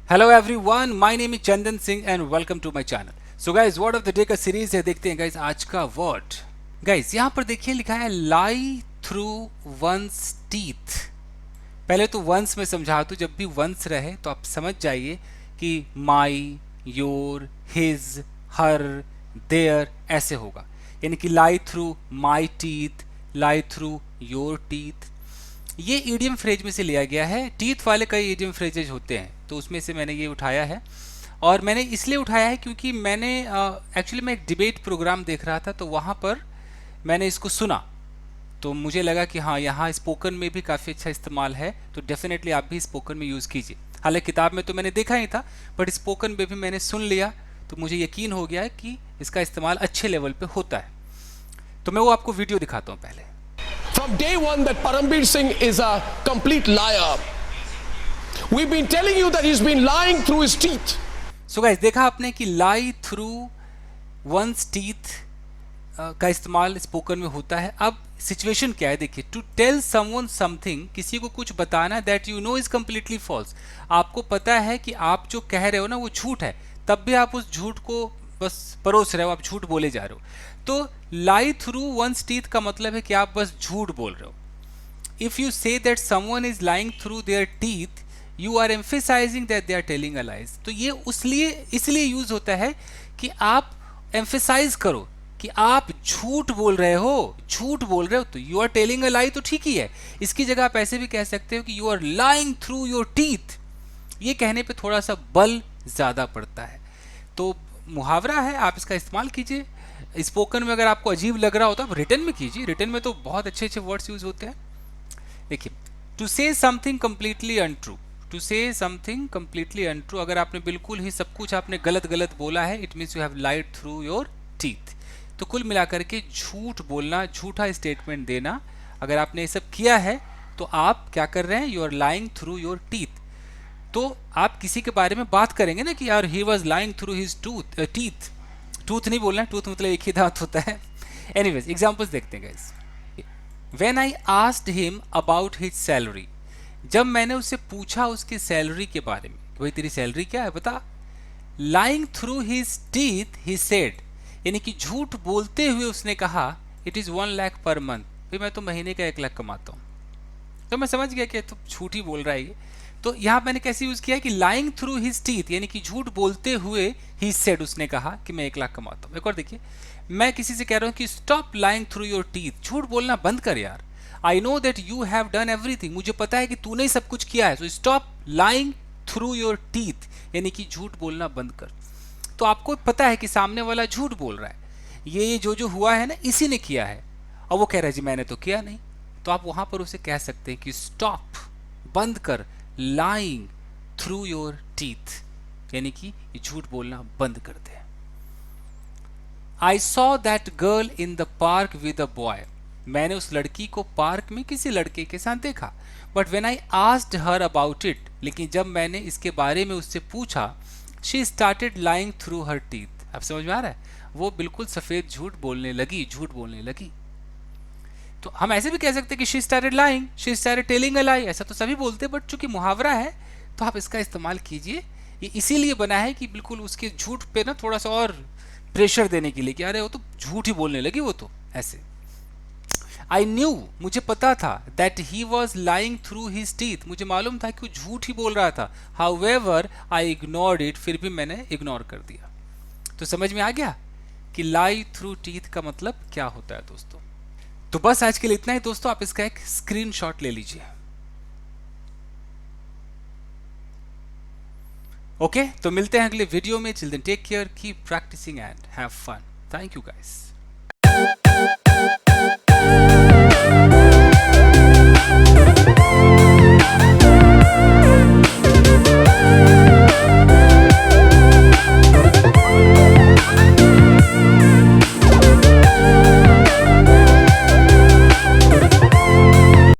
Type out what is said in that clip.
Hello everyone, my name is Chandan Singh and welcome to my channel. So guys, word of the day का series है। देखते हैं guys आज का वर्ड। गाइस यहाँ पर देखिए लिखा है लाई थ्रू वंस टीथ। पहले तो वंस में समझा दूं, जब भी वंस रहे तो आप समझ जाइए कि my, your, his, her, their ऐसे होगा। यानी कि lie through my teeth, lie through your teeth. ये ईडियम फ्रेज में से लिया गया है। टीथ वाले कई ईडियम फ्रेजेज होते हैं, तो उसमें से मैंने ये उठाया है। और मैंने इसलिए उठाया है क्योंकि मैंने एक्चुअली मैं एक डिबेट प्रोग्राम देख रहा था, तो वहाँ पर मैंने इसको सुना, तो मुझे लगा कि हाँ, यहाँ स्पोकन में भी काफ़ी अच्छा इस्तेमाल है, तो डेफिनेटली आप भी स्पोकन में यूज़ कीजिए। हालांकि किताब में तो मैंने देखा ही था, बट स्पोकन में भी मैंने सुन लिया, तो मुझे यकीन हो गया है कि इसका इस्तेमाल अच्छे लेवल पे होता है। तो मैं वो आपको वीडियो दिखाता हूँ पहले। From day one that Parambir Singh is a complete liar. We've been telling you that he's been lying through his teeth. So guys, देखा आपने कि lie through one's teeth का इस्तेमाल स्पोकन में होता है। अब सिचुएशन क्या है देखिए, टू टेल समवन समथिंग, किसी को कुछ बताना, that you know is completely false. आपको पता है कि आप जो कह रहे हो ना वो झूठ है, तब भी आप उस झूठ को बस परोस रहे हो, आप झूठ बोले जा रहे हो। तो लाई थ्रू वंस टीथ का मतलब है कि आप बस झूठ बोल रहे हो। If you say that someone is lying through their teeth, you are emphasizing that they are telling a lies. तो ये इसलिए यूज होता है कि आप एम्फेसाइज करो कि आप झूठ बोल रहे हो, झूठ बोल रहे हो, तो यू आर टेलिंग अ लाई तो ठीक ही है। इसकी जगह आप ऐसे भी कह सकते हो कि you are lying through your teeth. ये कहने पे थोड़ा सा बल ज्यादा पड़ता है, तो मुहावरा है, आप इसका इस्तेमाल कीजिए। स्पोकन में अगर आपको अजीब लग रहा हो तो आप रिटन में कीजिए, रिटन में तो बहुत अच्छे अच्छे वर्ड्स यूज होते हैं। देखिए, to say something completely untrue, to say something completely untrue, अगर आपने बिल्कुल ही सब कुछ आपने गलत गलत बोला है, it means you have lied through your teeth. तो कुल मिलाकर के झूठ बोलना, झूठा स्टेटमेंट देना, अगर आपने ये सब किया है तो आप क्या कर रहे हैं, you are lying through your teeth. तो आप किसी के बारे में बात करेंगे ना कि यार he was lying through his teeth. Tooth नहीं बोलना है, टूथ मतलब एक ही दांत होता है। एनीवेज, एग्जांपल्स देखते हैं guys. When I asked him about his salary, जब मैंने उससे पूछा उसकी सैलरी के बारे में, भाई तेरी सैलरी क्या है बता। Lying through his teeth he said, यानी कि झूठ बोलते हुए उसने कहा, it is 1 lakh per month, भाई मैं तो महीने का 1 लाख कमाता हूँ। तो मैं समझ गया कि तो झूठ ही बोल रहा है ये। तो यहाँ मैंने कैसे यूज किया कि लाइंग थ्रू हिज टीथ, यानी कि झूठ बोलते हुए ही सेड, उसने कहा कि मैं 1 लाख कमाता हूँ। एक और देखिए, मैं किसी से कह रहा हूँ कि stop lying through your teeth, झूठ बोलना बंद कर यार। I know that you have done everything, मुझे पता है कि तूने ही सब कुछ किया है, so stop lying through your teeth, यानी कि झूठ बोलना बंद कर। तो आपको पता है कि सामने वाला झूठ बोल रहा है, ये जो हुआ है ना इसी ने किया है, और वो कह रहा है जी मैंने तो किया नहीं। तो आप वहां पर उसे कह सकते हैं कि स्टॉप, बंद कर, लाइंग थ्रू योर टीथ, यानी कि ये झूठ बोलना बंद कर दे। I saw that girl in the park with a boy, मैंने उस लड़की को पार्क में किसी लड़के के साथ देखा। But when I asked her about it, लेकिन जब मैंने इसके बारे में उससे पूछा, she started lying through her teeth. अब समझ में आ रहा है, वो बिल्कुल सफेद झूठ बोलने लगी, झूठ बोलने लगी। तो हम ऐसे भी कह सकते हैं कि she started lying, she started telling a lie, ऐसा तो सभी बोलते हैं, बट चूंकि मुहावरा है तो आप इसका इस्तेमाल कीजिए। ये इसीलिए बना है कि बिल्कुल उसके झूठ पे ना थोड़ा सा और प्रेशर देने के लिए कि अरे वो तो झूठ ही बोलने लगी वो तो ऐसे। आई न्यू, मुझे पता था, that he was lying through his teeth, मुझे मालूम था कि वो झूठ ही बोल रहा था। हाउएवर आई इग्नोर्ड इट, फिर भी मैंने इग्नोर कर दिया। तो समझ में आ गया कि लाई थ्रू टीथ का मतलब क्या होता है दोस्तों। तो बस आज के लिए इतना ही दोस्तों, आप इसका एक स्क्रीनशॉट ले लीजिए। ओके, तो मिलते हैं अगले वीडियो में। Children take care, keep practicing and have fun. Thank you guys.